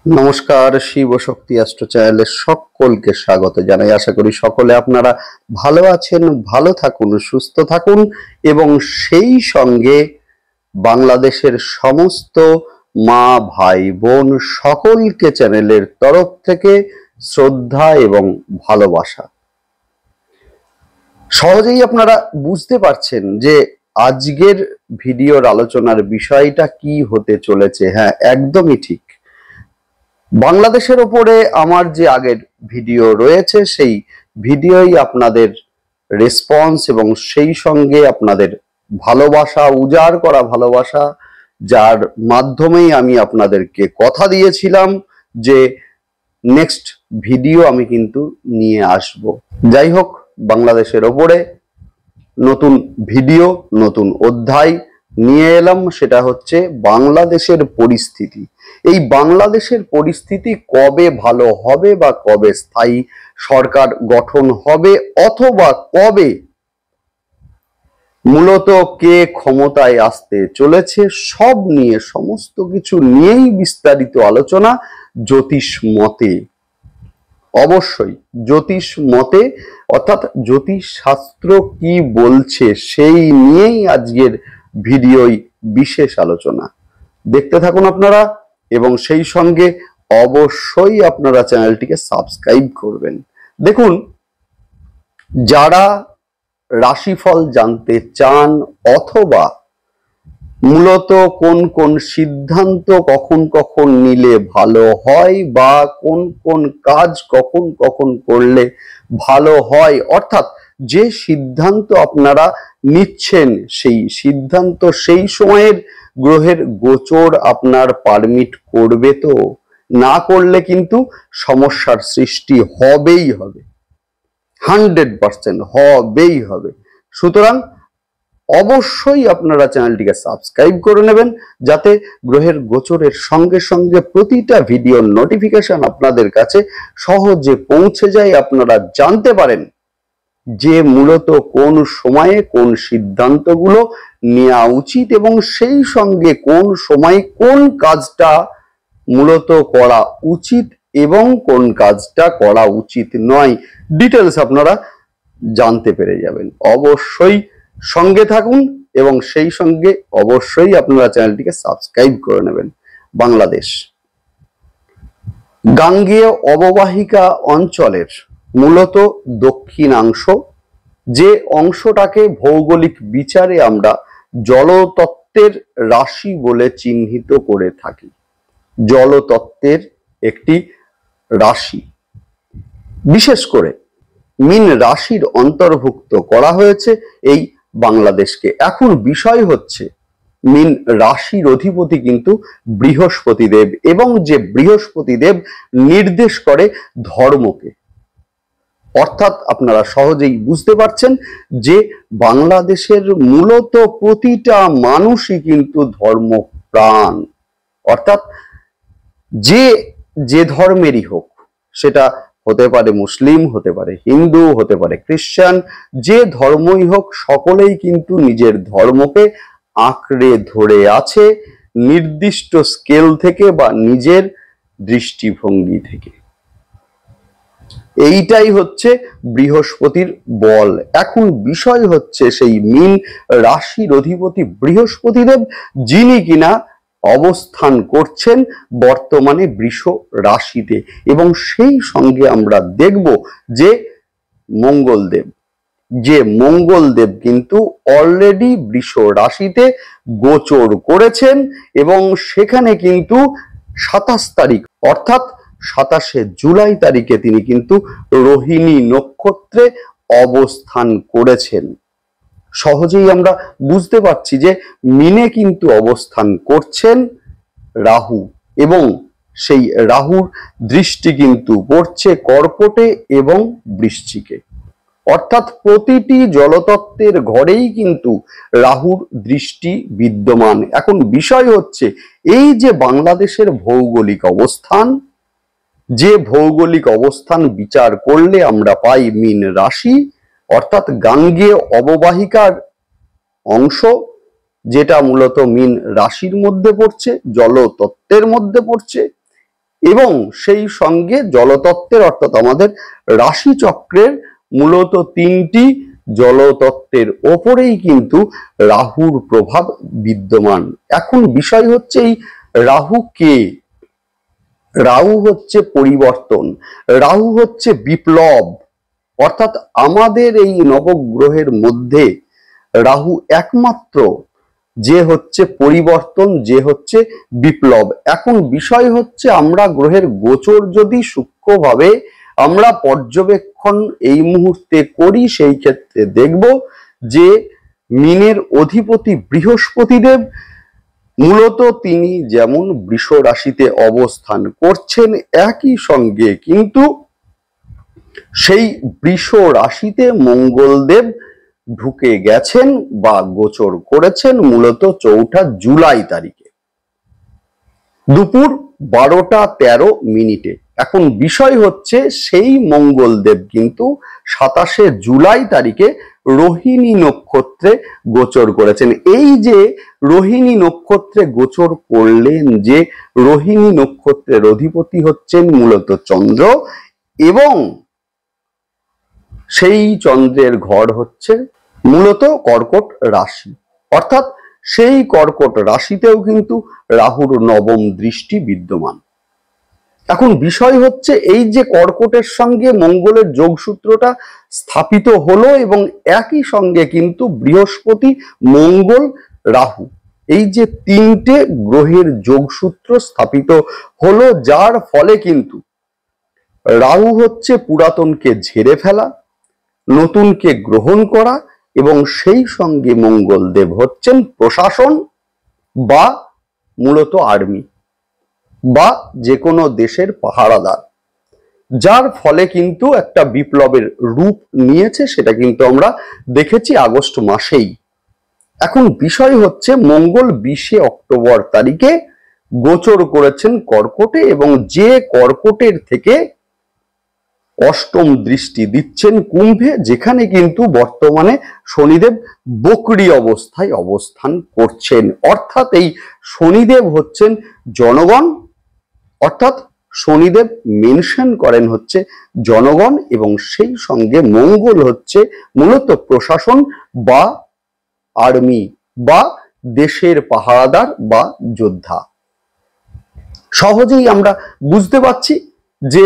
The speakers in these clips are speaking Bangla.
নমস্কার, শিব শক্তি অ্যাস্ট্রো চ্যানেলে সকলকে স্বাগত জানাই। আশা করি সকলে আপনারা ভালো আছেন, ভালো থাকুন, সুস্থ থাকুন এবং সেই সঙ্গে বাংলাদেশের সমস্ত মা ভাই বোন সকলকে চ্যানেলের তরফ থেকে শ্রদ্ধা এবং ভালোবাসা। সহজেই আপনারা বুঝতে পারছেন যে আজকের ভিডিওর আলোচনার বিষয়টা কি হতে চলেছে। হ্যাঁ, একদমই ঠিক। বাংলাদেশের ওপরে আমার যে আগের ভিডিও রয়েছে সেই ভিডিওই আপনাদের রেসপন্স এবং সেই সঙ্গে আপনাদের ভালোবাসা, উজাড় করা ভালোবাসা, যার মাধ্যমেই আমি আপনাদেরকে কথা দিয়েছিলাম যে নেক্সট ভিডিও আমি কিন্তু নিয়ে আসব। যাই হোক, বাংলাদেশের ওপরে নতুন ভিডিও, নতুন অধ্যায় নিয়ে এলাম। সেটা হচ্ছে বাংলাদেশের পরিস্থিতি। এই বাংলাদেশের পরিস্থিতি কবে ভালো হবে বা কবে স্থায়ী সরকার গঠন হবে অথবা কবে মূলত কে ক্ষমতায় আসতে চলেছে, সব নিয়ে, সমস্ত কিছু নিয়েই বিস্তারিত আলোচনা জ্যোতিষ মতে। অবশ্যই জ্যোতিষ মতে অর্থাৎ জ্যোতিষ শাস্ত্র কি বলছে সেই নিয়েই আজকের ভিডিওই বিশেষ আলোচনা। দেখতে থাকুন আপনারা এবং সেই সঙ্গে অবশ্যই আপনারা চ্যানেলটিকে সাবস্ক্রাইব করবেন। দেখুন, যারা রাশিফল জানতে চান অথবা মূলত কোন কোন সিদ্ধান্ত কখন কখন নিলে ভালো হয় বা কোন কোন কাজ কখন কখন করলে ভালো হয়, অর্থাৎ যে সিদ্ধান্ত আপনারা নিচ্ছেন সেই সিদ্ধান্ত সেই সময়ের গ্রহের গোচর আপনার পারমিট করবে, তো না করলে কিন্তু সমস্যার সৃষ্টি হবেই হবে, 100% হবেই হবে। সুতরাং অবশ্যই আপনারা চ্যানেলটিকে সাবস্ক্রাইব করে নেবেন যাতে গ্রহের গোচরের সঙ্গে সঙ্গে প্রতিটা ভিডিওর নোটিফিকেশন আপনাদের কাছে সহজে পৌঁছে যায়, আপনারা জানতে পারেন যে মূলত কোন সময়ে কোন সিদ্ধান্তগুলো নেওয়া উচিত এবং সেই সঙ্গে কোন সময় কোন কাজটা মূলত করা উচিত এবং কোন কাজটা করা উচিত নয়। ডিটেলস আপনারা জানতে পেরে যাবেন। অবশ্যই সঙ্গে থাকুন এবং সেই সঙ্গে অবশ্যই আপনারা চ্যানেলটিকে সাবস্ক্রাইব করে নেবেন। বাংলাদেশ গাঙ্গেয় অববাহিকা অঞ্চলের মূলত দক্ষিণাংশ, যে অংশটাকে ভৌগোলিক বিচারে আমরা জলতত্ত্বের রাশি বলে চিহ্নিত করে থাকি। জলতত্ত্বের একটি রাশি, বিশেষ করে মীন রাশির অন্তর্ভুক্ত করা হয়েছে এই বাংলাদেশকে। এখন বিষয় হচ্ছে মীন রাশির অধিপতি কিন্তু বৃহস্পতি দেব এবং যে বৃহস্পতি দেব নির্দেশ করে ধর্মকে, অর্থাৎ আপনারা সহজেই বুঝতে পারছেন যে বাংলাদেশের মূলত প্রতিটা মানুষই কিন্তু ধর্মপ্রাণ, অর্থাৎ যে যে ধর্মেরই হোক, সেটা হতে পারে মুসলিম, হতে পারে হিন্দু, হতে পারে খ্রিস্টান, যে ধর্মই হোক সকলেই কিন্তু নিজের ধর্মকে আঁকড়ে ধরে আছে নির্দিষ্ট স্কেল থেকে বা নিজের দৃষ্টিভঙ্গি থেকে। এইটাই হচ্ছে বৃহস্পতির বল। এখন বিষয় হচ্ছে সেই মীন রাশির অধিপতি বৃহস্পতি দেব, যিনি কিনা অবস্থান করছেন বর্তমানে বৃষ রাশিতে, এবং সেই সঙ্গে আমরা দেখব যে মঙ্গলদেব কিন্তু অলরেডি বৃষ রাশিতে গোচর করেছেন এবং সেখানে কিন্তু 27 তারিখ অর্থাৎ 27শে জুলাই তারিখে তিনি কিন্তু রোহিণী নক্ষত্রে অবস্থান করেছেন। সহজেই আমরা বুঝতে পারছি যে মিনে কিন্তু অবস্থান করছেন রাহু এবং সেই রাহুর দৃষ্টি কিন্তু পড়ছে কর্কটে এবং বৃশ্চিকে, অর্থাৎ প্রতিটি জলতত্ত্বের ঘরেই কিন্তু রাহুর দৃষ্টি বিদ্যমান। এখন বিষয় হচ্ছে এই যে বাংলাদেশের ভৌগোলিক অবস্থান, যে ভৌগোলিক অবস্থান বিচার করলে আমরা পাই মীন রাশি, অর্থাৎ গাঙ্গেয় অববাহিকার অংশ, যেটা মূলত মীন রাশির মধ্যে পড়ছে, জলতত্ত্বের মধ্যে পড়ছে, এবং সেই সঙ্গে জলতত্ত্বের অর্থাৎ আমাদের রাশি চক্রের মূলত 3টি জলতত্ত্বের ওপরেই কিন্তু রাহুর প্রভাব বিদ্যমান। এখন বিষয় হচ্ছে এই রাহু কে? রাহু হচ্ছে পরিবর্তন, রাহু হচ্ছে বিপ্লব। অর্থাৎ আমাদের এই নবগ্রহের মধ্যে রাহু একমাত্র যে হচ্ছে পরিবর্তন, যে হচ্ছে বিপ্লব। এখন বিষয় হচ্ছে আমরা গ্রহের গোচর যদি সূক্ষ্মভাবে আমরা পর্যবেক্ষণ এই মুহূর্তে করি, সেই ক্ষেত্রে দেখব যে মীনের অধিপতি বৃহস্পতিদেব মূলত তিনি যেমন বৃষ রাশিতে অবস্থান করছেন, একই সঙ্গে কিন্তু সেই বৃষ রাশিতে মঙ্গলদেব ঢুকে গেছেন বা গোচর করেছেন মূলত 4 জুলাই তারিখে দুপুর 12:13। এখন বিষয় হচ্ছে সেই মঙ্গলদেব কিন্তু 27 জুলাই তারিখে রোহিণী নক্ষত্রে গোচর করেছেন। এই যে রোহিণী নক্ষত্রে গোচর করলেন, যে রোহিণী নক্ষত্রের অধিপতি হচ্ছেন মূলত চন্দ্র, এবং সেই চন্দ্রের ঘর হচ্ছে মূলত কর্কট রাশি, অর্থাৎ সেই কর্কট রাশিতেও কিন্তু রাহুর নবম দৃষ্টি বিদ্যমান। এখন বিষয় হচ্ছে এই যে কর্কটের সঙ্গে মঙ্গলের যোগসূত্রটা স্থাপিত হলো এবং একই সঙ্গে কিন্তু বৃহস্পতি, মঙ্গল, রাহু, এই যে 3টে গ্রহের যোগসূত্র স্থাপিত হলো, যার ফলে কিন্তু রাহু হচ্ছে পুরাতনকে ঝেড়ে ফেলা, নতুনকে গ্রহণ করা, এবং সেই সঙ্গে মঙ্গলদেব হচ্ছেন প্রশাসন বা মূলত আর্মি বা যে কোনো দেশের পাহারাদার, যার ফলে কিন্তু একটা বিপ্লবের রূপ নিয়েছে। সেটা কিন্তু আমরা দেখেছি আগস্ট মাসেই। এখন বিষয় হচ্ছে মঙ্গল 20 অক্টোবর তারিখে গোচর করেছেন কর্কটে, এবং যে কর্কটের থেকে অষ্টম দৃষ্টি দিচ্ছেন কুম্ভে, যেখানে কিন্তু বর্তমানে শনিদেব বকরি অবস্থায় অবস্থান করছেন। অর্থাৎ এই শনিদেব হচ্ছেন জনগণ, অর্থাৎ শনিদেব মেনশন করেন হচ্ছে জনগণ, এবং সেই সঙ্গে মঙ্গল হচ্ছে মূলত প্রশাসন বা আর্মি বা দেশের পাহারাদার বা যোদ্ধা। সহজেই আমরা বুঝতে পারছি যে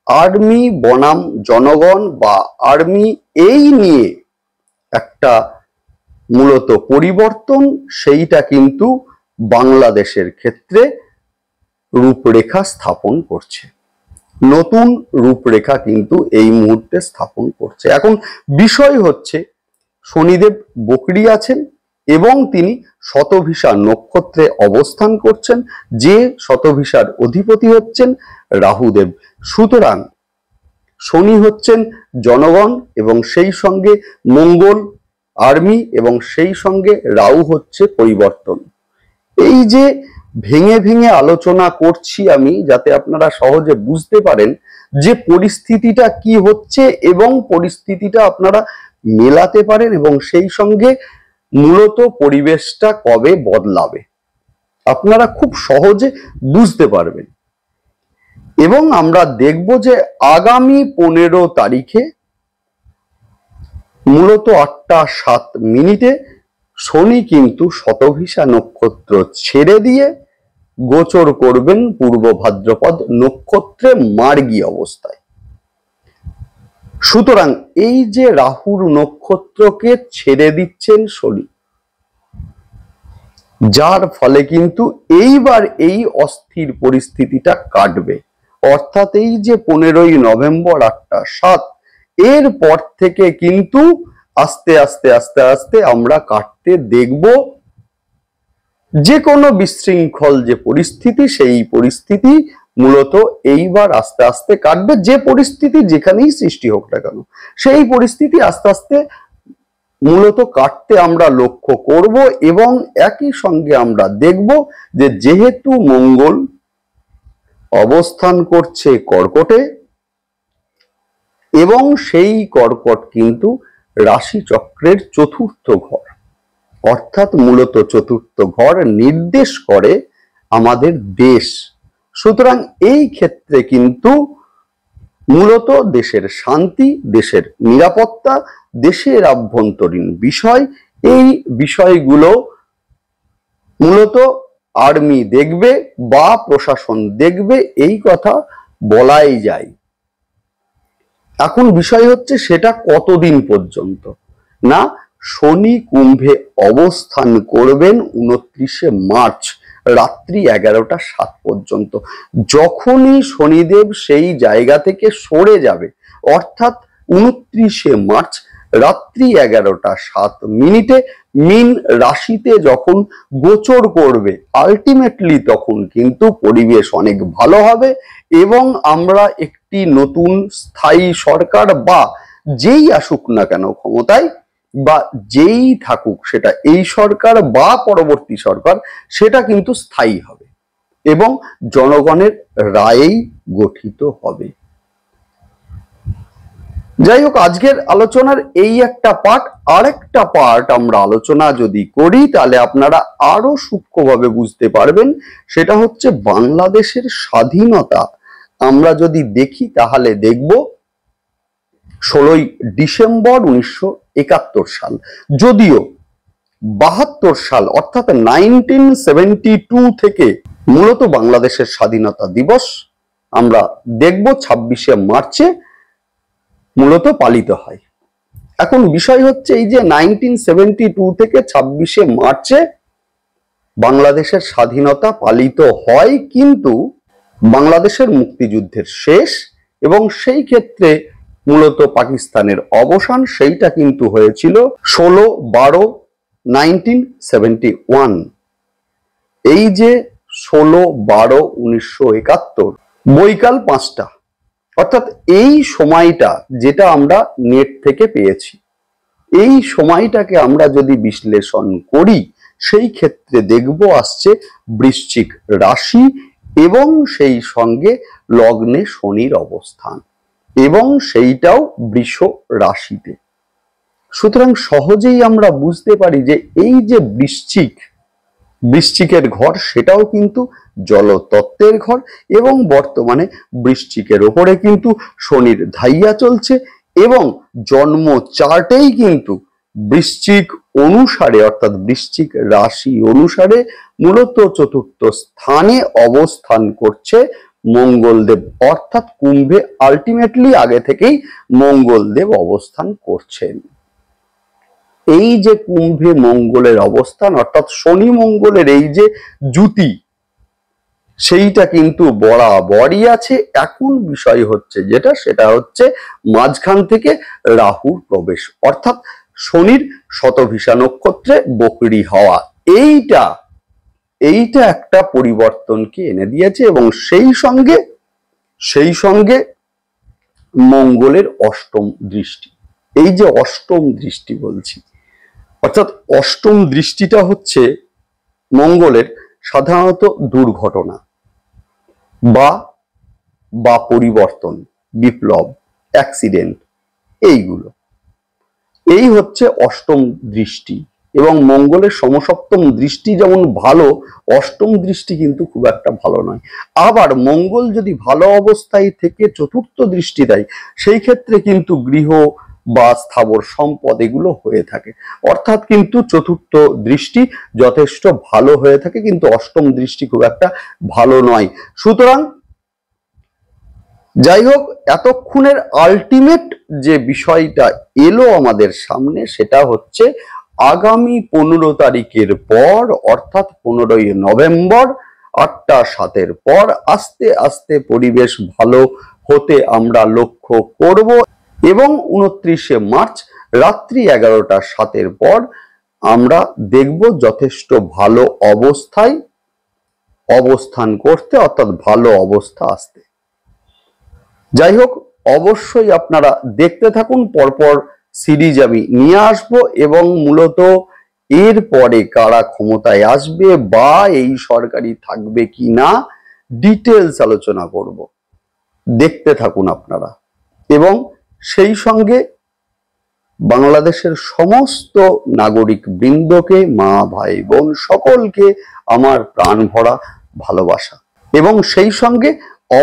আর্মি বনাম জনগণ বা আর্মি, এই নিয়ে একটা মূলত পরিবর্তন, সেইটা কিন্তু বাংলাদেশের ক্ষেত্রে রূপরেখা স্থাপন করছে, নতুন রূপরেখা কিন্তু এই মুহূর্তে স্থাপন করছে। এখন বিষয় হচ্ছে শনিদেব বকরি আছেন এবং তিনি শতভিসা নক্ষত্রে অবস্থান করছেন, যে শতভিসার অধিপতি হচ্ছেন রাহুদেব। সুতরাং শনি হচ্ছেন জনগণ এবং সেই সঙ্গে মঙ্গল আর্মি এবং সেই সঙ্গে রাহু হচ্ছে পরিবর্তন। এই যে ভেঙে ভেঙে আলোচনা করছি আমি, যাতে আপনারা সহজে বুঝতে পারেন যে পরিস্থিতিটা কি হচ্ছে এবং পরিস্থিতিটা আপনারা মেলাতে পারেন, এবং সেই সঙ্গে মূলত পরিবেশটা কবে বদলাবে আপনারা খুব সহজে বুঝতে পারবেন। এবং আমরা দেখব যে আগামী 15 তারিখে মূলত 8:07 শনি কিন্তু শতভিসা নক্ষত্র ছেড়ে দিয়ে গোচর করবেন পূর্ব ভাদ্রপদ নক্ষত্রে মার্গী অবস্থায়। সুতরাং এই যে রাহুর নক্ষত্রকে ছেড়ে দিচ্ছেন শনি, যার ফলে কিন্তু এইবার এই অস্থির পরিস্থিতিটা কাটবে। অর্থাৎ এই যে 15 নভেম্বর 8:07, এর পর থেকে কিন্তু আস্তে আস্তে আস্তে আস্তে আমরা কাটতে দেখব যে কোনো বিশৃঙ্খল যে পরিস্থিতি, সেই পরিস্থিতি মূলত এইবার আস্তে আস্তে কাটবে। যে পরিস্থিতি যেখানেই সৃষ্টি হোক না কেন, সেই পরিস্থিতি আস্তে আস্তে মূলত কাটতে আমরা লক্ষ্য করব। এবং একই সঙ্গে আমরা দেখব যে যেহেতু মঙ্গল অবস্থান করছে কর্কটে, এবং সেই কর্কট কিন্তু রাশি চক্রের 4র্থ ঘর, অর্থাৎ মূলত 4র্থ ঘর নির্দেশ করে আমাদের দেশ, সুতরাং এই ক্ষেত্রে কিন্তু মূলত দেশের শান্তি, দেশের নিরাপত্তা, দেশের আভ্যন্তরীণ বিষয়, এই বিষয়গুলো মূলত আর্মি দেখবে বা প্রশাসন দেখবে, এই কথা বলাই যায়। এখন বিষয় হচ্ছে সেটা কতদিন পর্যন্ত না, শনি কুম্ভে অবস্থান করবেন 29শে মার্চ রাত্রি 11টা 7 পর্যন্ত। যখনই শনিদেব সেই জায়গা থেকে সরে যাবে, অর্থাৎ 29শে মার্চ রাত্রি 11টা 7 মিনিটে মীন রাশিতে যখন গোচর করবে, আলটিমেটলি তখন কিন্তু পরিবেশ অনেক ভালো হবে এবং আমরা একটি নতুন স্থায়ী সরকার বা যেই আসুক না কেন ক্ষমতায়, বা যেই থাকুক সেটা এই সরকার বা পরবর্তী সরকার, সেটা কিন্তু স্থায়ী হবে এবং জনগণের রায়েই গঠিত হবে। যাই হোক, আজকের আলোচনার এই একটা পার্ট। আরেকটা পার্ট আমরা আলোচনা যদি করি তাহলে আপনারা আরো সূক্ষ্মভাবে বুঝতে পারবেন। সেটা হচ্ছে বাংলাদেশের স্বাধীনতা আমরা যদি দেখি তাহলে দেখব 16ই ডিসেম্বর 1971 সাল। যদিও 72 সাল অর্থাৎ 1972 থেকে মূলত বাংলাদেশের স্বাধীনতা দিবস আমরা দেখব 26শে মার্চে মূলত পালিত হয়। এখন বিষয় হচ্ছে এই যে 1972 থেকে 26শে মার্চে বাংলাদেশের স্বাধীনতা পালিত হয়, কিন্তু বাংলাদেশের মুক্তিযুদ্ধের শেষ এবং সেই ক্ষেত্রে মূলত পাকিস্তানের অবসান, সেইটা কিন্তু হয়েছিল 16/12/1971। এই যে 16/12/1971 বৈকাল 5টা, অর্থাৎ এই সময়টা যেটা আমরা নেট থেকে পেয়েছি, এই সময়টাকে আমরা যদি বিশ্লেষণ করি সেই ক্ষেত্রে দেখব আসছে বৃশ্চিক রাশি এবং সেই সঙ্গে লগ্নে শনির অবস্থান এবং সেইটাও বৃষ রাশিতে। সুতরাং সহজেই আমরা বুঝতে পারি যে এই যে বৃশ্চিকের ঘর সেটাও কিন্তু জলতত্ত্বের ঘর এবং বর্তমানে বৃশ্চিকের ওপরে কিন্তু শনির ধাইয়া চলছে এবং জন্ম চার্টেই কিন্তু বৃশ্চিক অনুসারে অর্থাৎ বৃশ্চিক রাশি অনুসারে মূলত চতুর্থ স্থানে অবস্থান করছে মঙ্গলদেব, অর্থাৎ কুম্ভে আলটিমেটলি আগে থেকেই মঙ্গলদেব অবস্থান করছেন। এই যে কুম্ভে মঙ্গলের অবস্থান অর্থাৎ শনি মঙ্গলের এই যে জুতি, সেইটা কিন্তু বরাবরই আছে। এখন বিষয় হচ্ছে যেটা, সেটা হচ্ছে মাঝখান থেকে রাহুর প্রবেশ অর্থাৎ শনির শতভিষা নক্ষত্রে বকরি হওয়া, এইটা একটা পরিবর্তনকে এনে দিয়েছে এবং সেই সঙ্গে মঙ্গলের অষ্টম দৃষ্টি। এই যে অষ্টম দৃষ্টি বলছি, অর্থাৎ অষ্টম দৃষ্টিটা হচ্ছে মঙ্গলের সাধারণত দুর্ঘটনা বা পরিবর্তন, বিপ্লব, অ্যাক্সিডেন্ট, এইগুলো, এই হচ্ছে অষ্টম দৃষ্টি। এবং মঙ্গলের সমসপ্তম দৃষ্টি যেমন ভালো, অষ্টম দৃষ্টি কিন্তু খুব একটা ভালো নয়। আবার মঙ্গল যদি ভালো অবস্থায় থেকে চতুর্থ দৃষ্টি দেয়, সেই ক্ষেত্রে কিন্তু গৃহ বা স্থাবর সম্পদ এগুলো হয়ে থাকে, অর্থাৎ কিন্তু চতুর্থ দৃষ্টি যথেষ্ট ভালো হয়ে থাকে, কিন্তু অষ্টম দৃষ্টি খুব একটা ভালো নয়। সুতরাং যাই হোক, এতক্ষণের আলটিমেট যে বিষয়টা এলো আমাদের সামনে সেটা হচ্ছে আগামী 15 তারিখের পর অর্থাৎ 15ই নভেম্বর 8টা 7-এর পর আস্তে আস্তে পরিবেশ ভালো হতে আমরা লক্ষ্য করব এবং 29শে মার্চ রাত্রি 11টা 7-এর পর আমরা দেখব যথেষ্ট ভালো অবস্থায় অবস্থান করতে, অর্থাৎ ভালো অবস্থা আসতে। যাই হোক, অবশ্যই আপনারা দেখতে থাকুন, পরপর সিরিজ আমি নিয়ে আসবো এবং মূলত এর পরে কারা ক্ষমতায় আসবে বা এই সরকারি থাকবে কি না ডিটেলস আলোচনা করব। দেখতে থাকুন আপনারা এবং সেই সঙ্গে বাংলাদেশের সমস্ত নাগরিক বৃন্দকে, মা ভাই বোন সকলকে আমার প্রাণ ভরা ভালোবাসা। এবং সেই সঙ্গে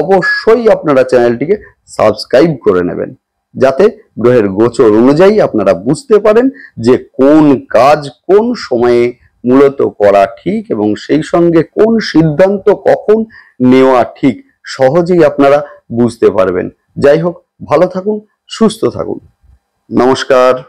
অবশ্যই আপনারা চ্যানেলটিকে সাবস্ক্রাইব করে নেবেন, যাতে গ্রহের গোচর অনুযায়ী আপনারা বুঝতে পারেন যে কোন কাজ কোন সময়ে মূলত করা ঠিক এবং সেই সঙ্গে কোন সিদ্ধান্ত কখন নেওয়া ঠিক সহজেই আপনারা বুঝতে পারবেন। যাই হোক, ভালো থাকুন, সুস্থ থাকুন। নমস্কার।